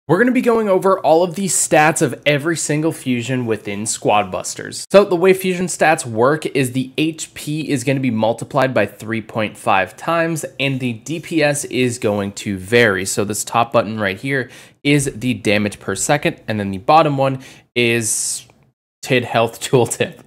We're going to be going over all of the stats of every single fusion within Squad Busters. So the way fusion stats work is the HP is going to be multiplied by 3.5 times and the DPS is going to vary. So this top button right here is the damage per second, and then the bottom one is TID health tooltip.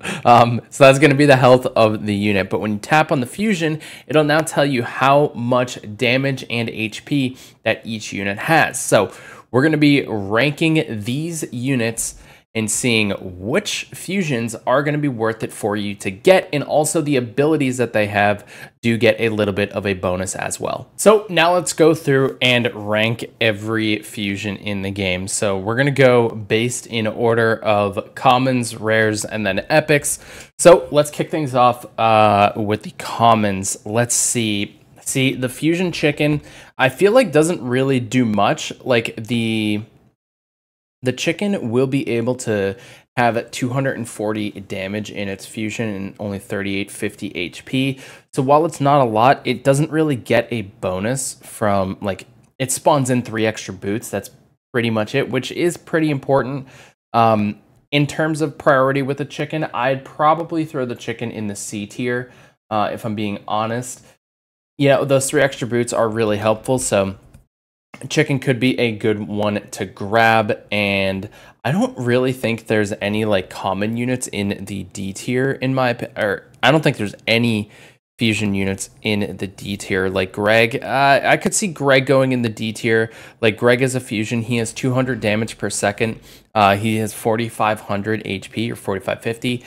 So that's going to be the health of the unit. But when you tap on the fusion, it'll now tell you how much damage and HP that each unit has. So we're going to be ranking these units and seeing which fusions are going to be worth it for you to get, and also the abilities that they have do get a little bit of a bonus as well. So now let's go through and rank every fusion in the game. So we're going to go based in order of commons, rares, and then epics. So let's kick things off with the commons. Let's see. See, the fusion chicken, I feel like doesn't really do much. Like the chicken will be able to have 240 damage in its fusion and only 3850 HP. So while it's not a lot, it doesn't really get a bonus from, like, it spawns in 3 extra boots. That's pretty much it, which is pretty important. In terms of priority with the chicken, I'd probably throw the chicken in the C tier, if I'm being honest. Yeah, those 3 extra boots are really helpful, so chicken could be a good one to grab, and I don't really think there's any like common units in the D tier in my opinion, or I don't think there's any fusion units in the D tier. Like Greg, I could see Greg going in the D tier. Like Greg is a fusion, he has 200 damage per second, he has 4500 HP or 4550.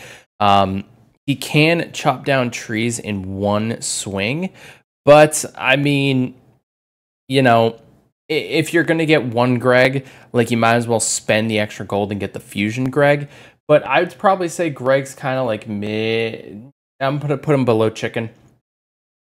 He can chop down trees in one swing, but I mean, you know, if you're going to get one Greg, like, you might as well spend the extra gold and get the fusion Greg. But I would probably say Greg's kind of like mid. I'm going to put him below chicken,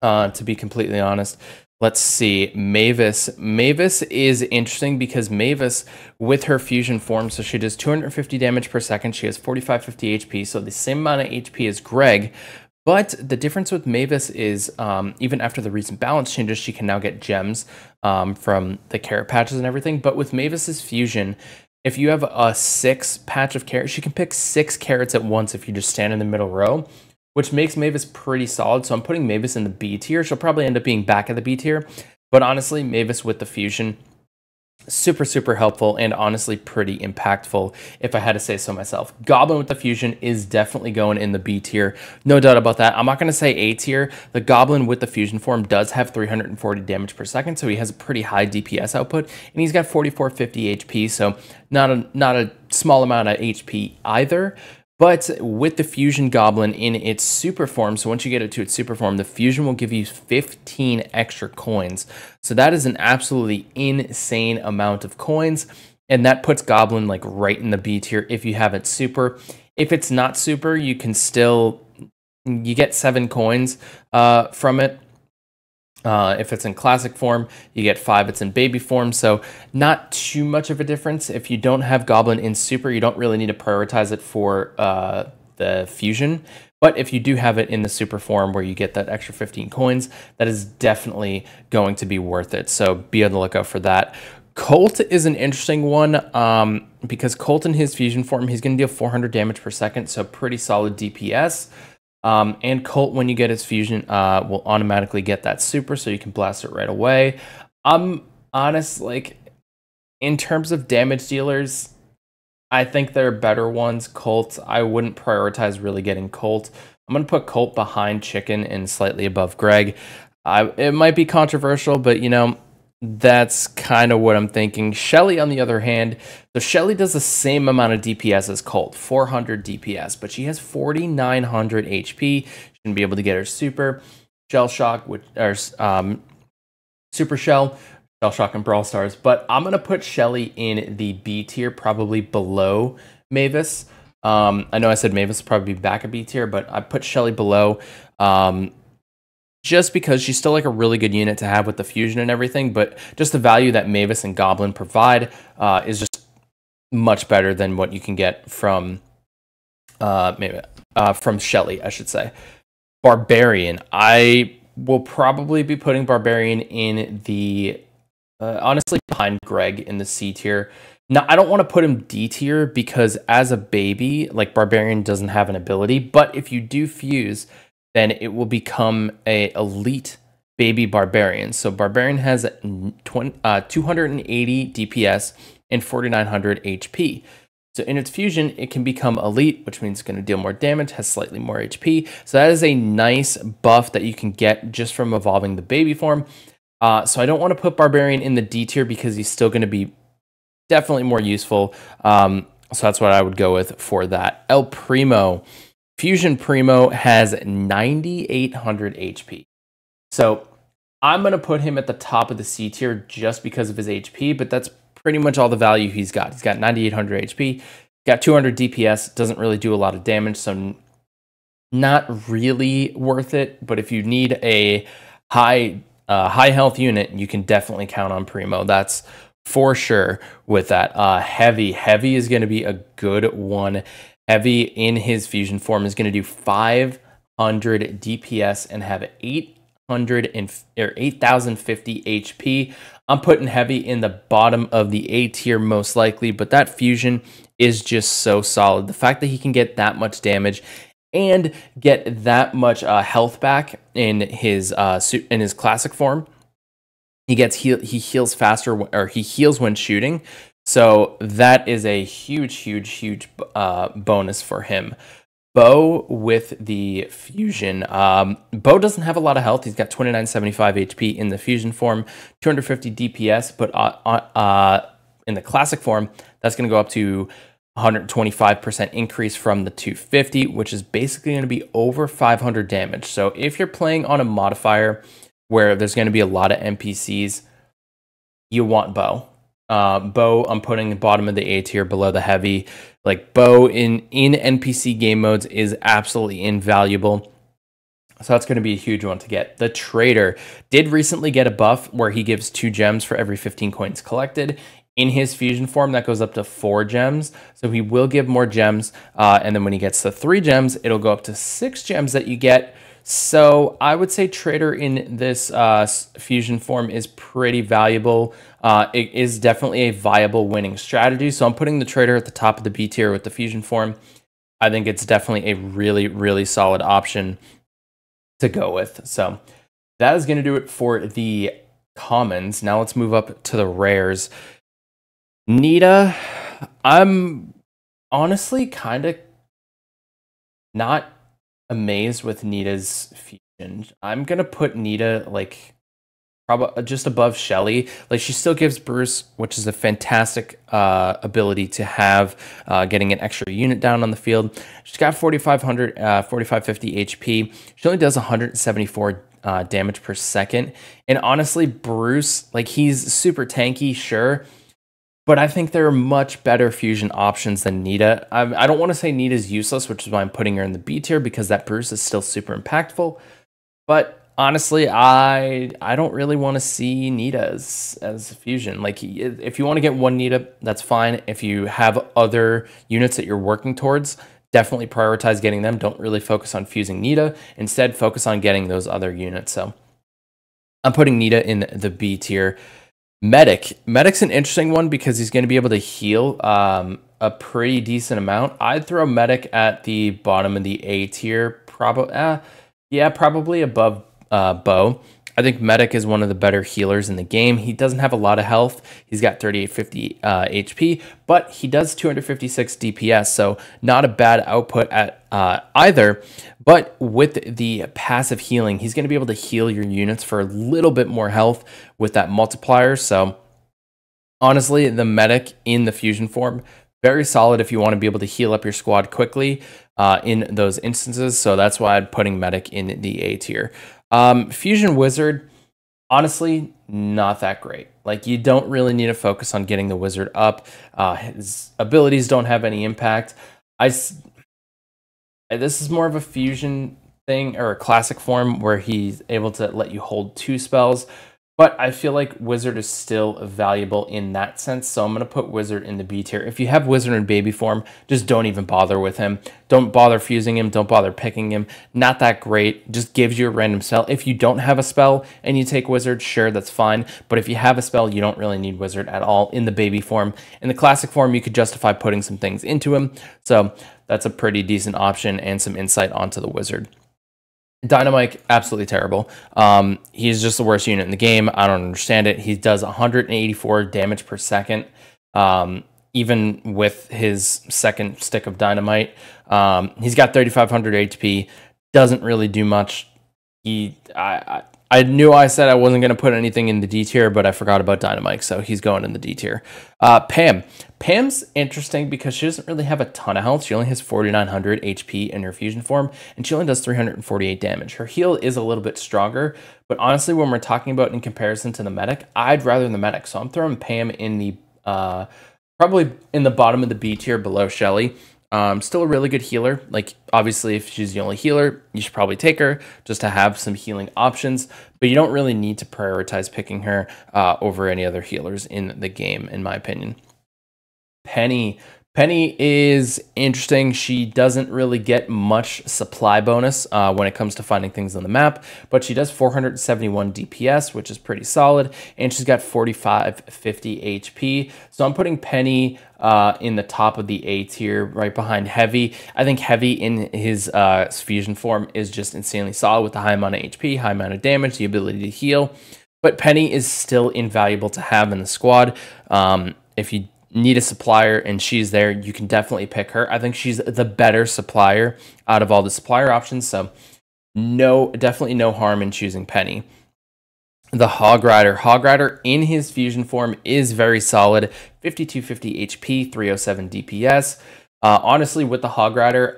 to be completely honest. Let's see. Mavis. Mavis is interesting because Mavis, with her fusion form, so she does 250 damage per second. She has 4550 HP, so the same amount of HP as Greg. But the difference with Mavis is, even after the recent balance changes, she can now get gems from the carrot patches and everything. But with Mavis's fusion, if you have a 6 patch of carrots, she can pick 6 carrots at once if you just stand in the middle row, which makes Mavis pretty solid. So I'm putting Mavis in the B tier. She'll probably end up being back at the B tier. But honestly, Mavis with the fusion, super helpful and honestly pretty impactful, if I had to say so myself. Goblin with the fusion is definitely going in the B tier, no doubt about that. I'm not going to say A tier. The Goblin with the fusion form does have 340 damage per second, so he has a pretty high DPS output, and he's got 4450 HP, so not a small amount of HP either. But with the fusion Goblin in its super form, so once you get it to its super form, the fusion will give you 15 extra coins. So that is an absolutely insane amount of coins, and that puts Goblin like right in the B tier if you have it super. If it's not super, you can still, you get 7 coins from it. If it's in classic form, you get 5. It's in baby form, so not too much of a difference. If you don't have Goblin in super, you don't really need to prioritize it for the fusion. But if you do have it in the super form where you get that extra 15 coins, that is definitely going to be worth it. So be on the lookout for that. Colt is an interesting one because Colt in his fusion form, he's going to deal 400 damage per second, so pretty solid DPS. And Colt, when you get his fusion, will automatically get that super, so you can blast it right away. I'm honest, like, in terms of damage dealers, I think there are better ones. Colt, I wouldn't prioritize really getting Colt. I'm going to put Colt behind Chicken and slightly above Greg. It might be controversial, but, you know, that's kind of what I'm thinking. Shelly, on the other hand, so Shelly does the same amount of DPS as Colt, 400 DPS, but she has 4900 HP. She can be able to get her super Shell Shock, which or Super Shell Shock, and Brawl Stars. But I'm gonna put Shelly in the B tier, probably below Mavis. I know I said Mavis will probably be back at B tier, but I put Shelly below. Just because she's still like a really good unit to have with the fusion and everything, but just the value that Mavis and Goblin provide is just much better than what you can get from Shelly, I should say. Barbarian, I will probably be putting Barbarian in the honestly behind Greg in the C tier. Now, I don't want to put him D tier because as a baby, like Barbarian doesn't have an ability, but if you do fuse, then it will become a elite baby Barbarian. So Barbarian has 280 DPS and 4900 HP. So in its fusion, it can become elite, which means it's going to deal more damage, has slightly more HP. So that is a nice buff that you can get just from evolving the baby form. So I don't want to put Barbarian in the D tier because he's still going to be definitely more useful. So that's what I would go with for that. El Primo. Fusion Primo has 9,800 HP. So I'm going to put him at the top of the C tier just because of his HP, but that's pretty much all the value he's got. He's got 9,800 HP, got 200 DPS, doesn't really do a lot of damage, so not really worth it. But if you need a high health unit, you can definitely count on Primo. That's for sure with that. Heavy is going to be a good one. Heavy in his fusion form is going to do 500 DPS and have 8,050 HP. I'm putting Heavy in the bottom of the A tier most likely, but that fusion is just so solid. The fact that he can get that much damage and get that much health back in his classic form. He heals faster, or he heals when shooting. So that is a huge bonus for him. Bo with the fusion. Bo doesn't have a lot of health. He's got 2975 HP in the fusion form, 250 DPS, but in the classic form, that's going to go up to 125% increase from the 250, which is basically going to be over 500 damage. So if you're playing on a modifier where there's going to be a lot of NPCs, you want Bo. Bo, I'm putting the bottom of the A tier below the Heavy. Like, Bo in NPC game modes is absolutely invaluable. So that's going to be a huge one to get. The Trader did recently get a buff where he gives 2 gems for every 15 coins collected. In his fusion form, that goes up to 4 gems. So he will give more gems. And then when he gets to 3 gems, it'll go up to 6 gems that you get. So I would say Trader in this fusion form is pretty valuable. It is definitely a viable winning strategy. So I'm putting the Trader at the top of the B tier with the fusion form. I think it's definitely a really solid option to go with. So that is going to do it for the commons. Now let's move up to the rares. Nita, I'm honestly kind of not amazed with Nita's fusion. I'm gonna put Nita like probably just above Shelly. Like, she still gives Bruce, which is a fantastic ability to have, getting an extra unit down on the field. She's got 4550 HP. She only does 174 damage per second. And honestly, Bruce, like, he's super tanky, sure, but I think there are much better fusion options than Nita. I don't want to say Nita's useless, which is why I'm putting her in the B tier, because that Bruce is still super impactful. But honestly, I don't really want to see Nita as a fusion. Like, if you want to get one Nita, that's fine. If you have other units that you're working towards, definitely prioritize getting them. Don't really focus on fusing Nita. Instead, focus on getting those other units. So I'm putting Nita in the B tier. Medic's an interesting one because he's going to be able to heal a pretty decent amount. I'd throw Medic at the bottom of the A tier, probably above Bo. I think Medic is one of the better healers in the game. He doesn't have a lot of health. He's got 3850 HP, but he does 256 DPS, so not a bad output at either. But with the passive healing, he's going to be able to heal your units for a little bit more health with that multiplier. So honestly, the Medic in the fusion form, very solid if you want to be able to heal up your squad quickly in those instances. So that's why I'm putting Medic in the A tier. Fusion Wizard, honestly, not that great. Like, you don't really need to focus on getting the wizard up. His abilities don't have any impact. This is more of a fusion thing, or a classic form where he's able to let you hold 2 spells. But I feel like Wizard is still valuable in that sense, so I'm going to put Wizard in the B tier. If you have Wizard in baby form, just don't even bother with him. Don't bother fusing him. Don't bother picking him. Not that great. Just gives you a random spell. If you don't have a spell and you take Wizard, sure, that's fine. But if you have a spell, you don't really need Wizard at all in the baby form. In the classic form, you could justify putting some things into him. So that's a pretty decent option and some insight onto the Wizard. Dynamite, absolutely terrible. He's just the worst unit in the game. I don't understand it. He does 184 damage per second, even with his second stick of dynamite. He's got 3,500 HP. Doesn't really do much. I knew I said I wasn't going to put anything in the D tier, but I forgot about Dynamite, so he's going in the D tier. Pam's interesting because she doesn't really have a ton of health. She only has 4,900 HP in her fusion form, and she only does 348 damage. Her heal is a little bit stronger, but honestly, when we're talking about in comparison to the medic, I'd rather the medic, so I'm throwing Pam in the probably in the bottom of the B tier below Shelly. Still a really good healer. Like, obviously, if she's the only healer, you should probably take her just to have some healing options. But you don't really need to prioritize picking her over any other healers in the game, in my opinion. Penny is interesting. She doesn't really get much supply bonus when it comes to finding things on the map, but she does 471 DPS, which is pretty solid, and she's got 4550 HP. So I'm putting Penny in the top of the A tier, right behind Heavy. I think Heavy in his fusion form is just insanely solid with the high amount of HP, high amount of damage, the ability to heal. But Penny is still invaluable to have in the squad. If you need a supplier and she's there, you can definitely pick her. I think she's the better supplier out of all the supplier options, so definitely no harm in choosing Penny. The Hog Rider in his fusion form is very solid. 5250 HP, 307 DPS. Honestly, with the Hog Rider,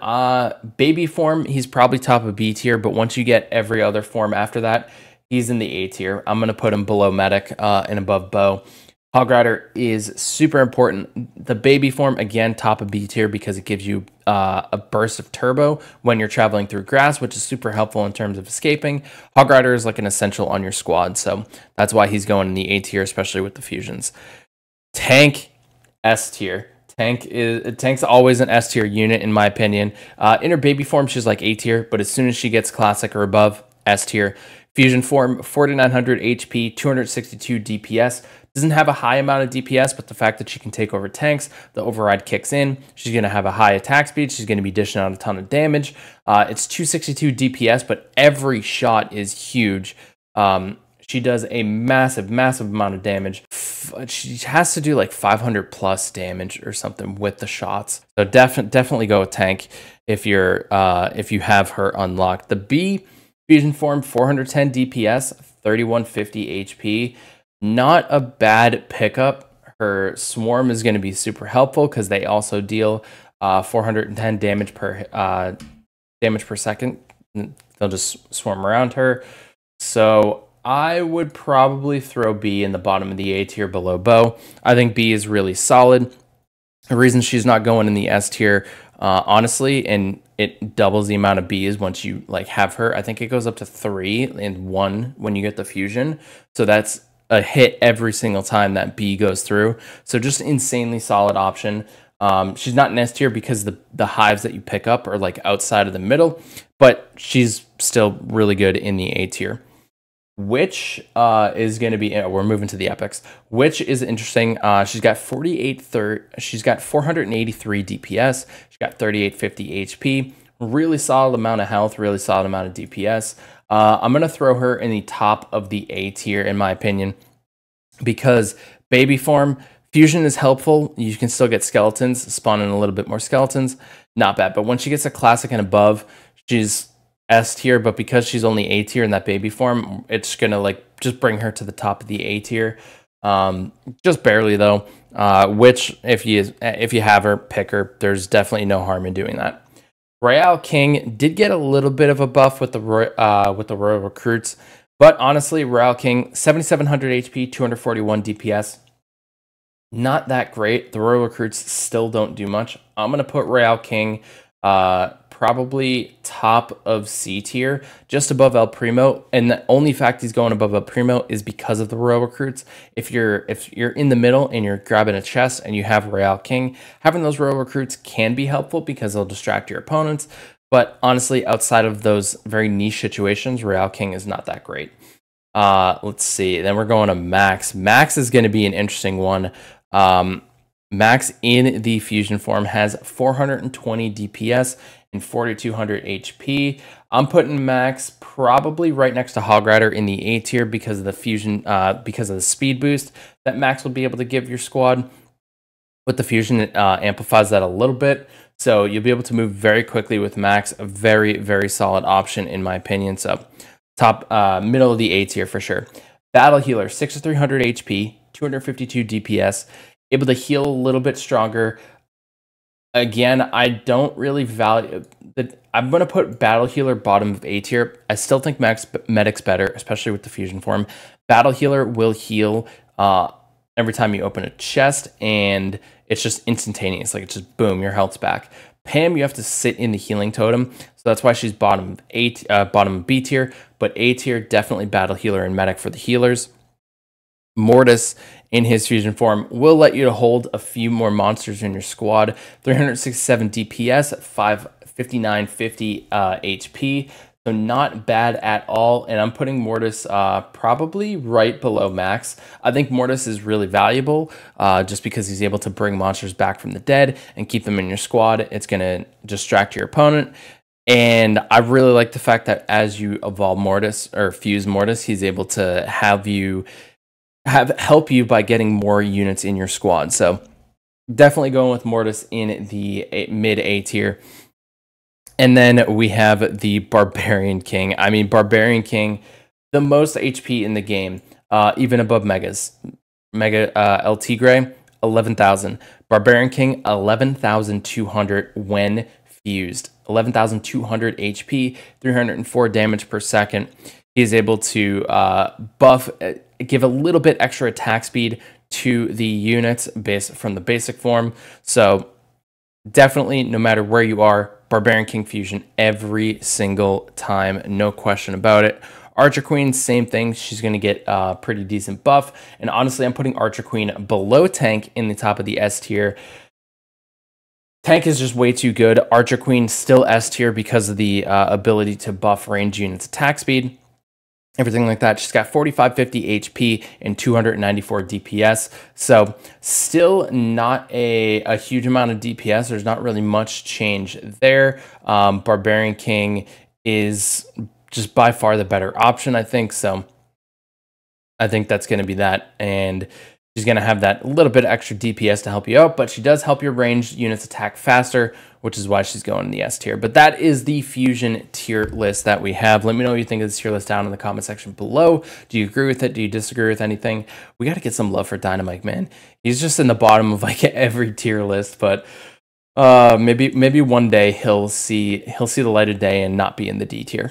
baby form, he's probably top of B tier, but once you get every other form after that, he's in the A tier. I'm going to put him below Medic and above Bow. Hog Rider is super important. The baby form, again, top of B tier because it gives you a burst of turbo when you're traveling through grass, which is super helpful in terms of escaping. Hog Rider is like an essential on your squad, so that's why he's going in the A tier, especially with the fusions. Tank, S tier. Tank's always an S tier unit, in my opinion. In her baby form, she's like A tier, but as soon as she gets classic or above, S tier. Fusion form, 4,900 HP, 262 DPS. Doesn't have a high amount of DPS, but the fact that she can take over tanks, the override kicks in. She's going to have a high attack speed. She's going to be dishing out a ton of damage. It's 262 DPS, but every shot is huge. She does a massive amount of damage. She has to do like 500 plus damage or something with the shots. So definitely go with tank if you have her unlocked. The B fusion form, 410 DPS, 3150 HP. Not a bad pickup. Her swarm is going to be super helpful because they also deal 410 damage per second. They'll just swarm around her. So I would probably throw B in the bottom of the A tier below Bow. I think B is really solid. The reason she's not going in the S tier, honestly, and it doubles the amount of B's once you like have her. I think it goes up to 3 and 1 when you get the fusion. So that's a hit every single time that B goes through. So just insanely solid option. She's not in S tier because the hives that you pick up are like outside of the middle, but she's still really good in the A tier. Which is going to be, we're moving to the epics. Which is interesting. She's got 483 DPS. She's got 3850 HP. Really solid amount of health. Really solid amount of DPS. I'm going to throw her in the top of the A tier, in my opinion, because baby form, fusion is helpful. You can still get skeletons, spawn in a little bit more skeletons. Not bad. But when she gets a classic and above, she's S tier, but because she's only A tier in that baby form, it's going to like just bring her to the top of the A tier. Just barely though, which if you have her, pick her. There's definitely no harm in doing that. Royale King did get a little bit of a buff with the Royal Recruits, but honestly, Royale King, 7,700 HP, 241 DPS. Not that great. The Royal Recruits still don't do much. I'm going to put Royale King probably top of C tier, just above El Primo. And the only fact he's going above El Primo is because of the Royal Recruits. If you're in the middle and you're grabbing a chest and you have Royale King, having those Royal Recruits can be helpful because they'll distract your opponents. But honestly, outside of those very niche situations, Royale King is not that great. Let's see. Then we're going to Max. Max is going to be an interesting one. Max in the fusion form has 420 DPS and 4200 HP. I'm putting Max probably right next to Hog Rider in the A tier because of the fusion, because of the speed boost that Max will be able to give your squad. With the fusion, it amplifies that a little bit. So you'll be able to move very quickly with Max. A very, very solid option in my opinion. So top, middle of the A tier for sure. Battle Healer, 6300 HP, 252 DPS. Able to heal a little bit stronger. Again, I don't really value that. I'm going to put Battle Healer bottom of A tier. I still think Max Medic's better, especially with the fusion form. Battle Healer will heal every time you open a chest, and it's just instantaneous. Like, it's just boom, your health's back. Pam, you have to sit in the healing totem, so that's why she's bottom B tier. But A tier, definitely Battle Healer and Medic for the healers. Mortis in his fusion form will let you to hold a few more monsters in your squad. 367 DPS, 55950 HP, so not bad at all. And I'm putting Mortis probably right below Max. I think Mortis is really valuable just because he's able to bring monsters back from the dead and keep them in your squad. It's going to distract your opponent. And I really like the fact that as you evolve Mortis or fuse Mortis, he's able to help you by getting more units in your squad. So definitely going with Mortis in the mid A tier. And then we have the Barbarian King. I mean, Barbarian King, the most HP in the game, even above Megas. Mega El Tigre, 11,000. Barbarian King, 11,200 when fused. 11,200 HP, 304 damage per second. He's able to give a little bit extra attack speed to the units from the basic form. So definitely, no matter where you are, Barbarian King fusion every single time, no question about it. Archer Queen, same thing. She's going to get a pretty decent buff. And honestly, I'm putting Archer Queen below Tank in the top of the S tier. Tank is just way too good. Archer Queen still S tier because of the ability to buff range units attack speed. Everything like that. She's got 4550 HP and 294 DPS. So still not a huge amount of DPS. There's not really much change there. Barbarian King is just by far the better option, I think. So I think that's going to be that. And she's going to have that little bit extra DPS to help you out, but she does help your ranged units attack faster, which is why she's going in the S tier. But that is the fusion tier list that we have. Let me know what you think of this tier list down in the comment section below. Do you agree with it? Do you disagree with anything? We got to get some love for Dynamite, man. He's just in the bottom of like every tier list, but maybe one day he'll see the light of day and not be in the D tier.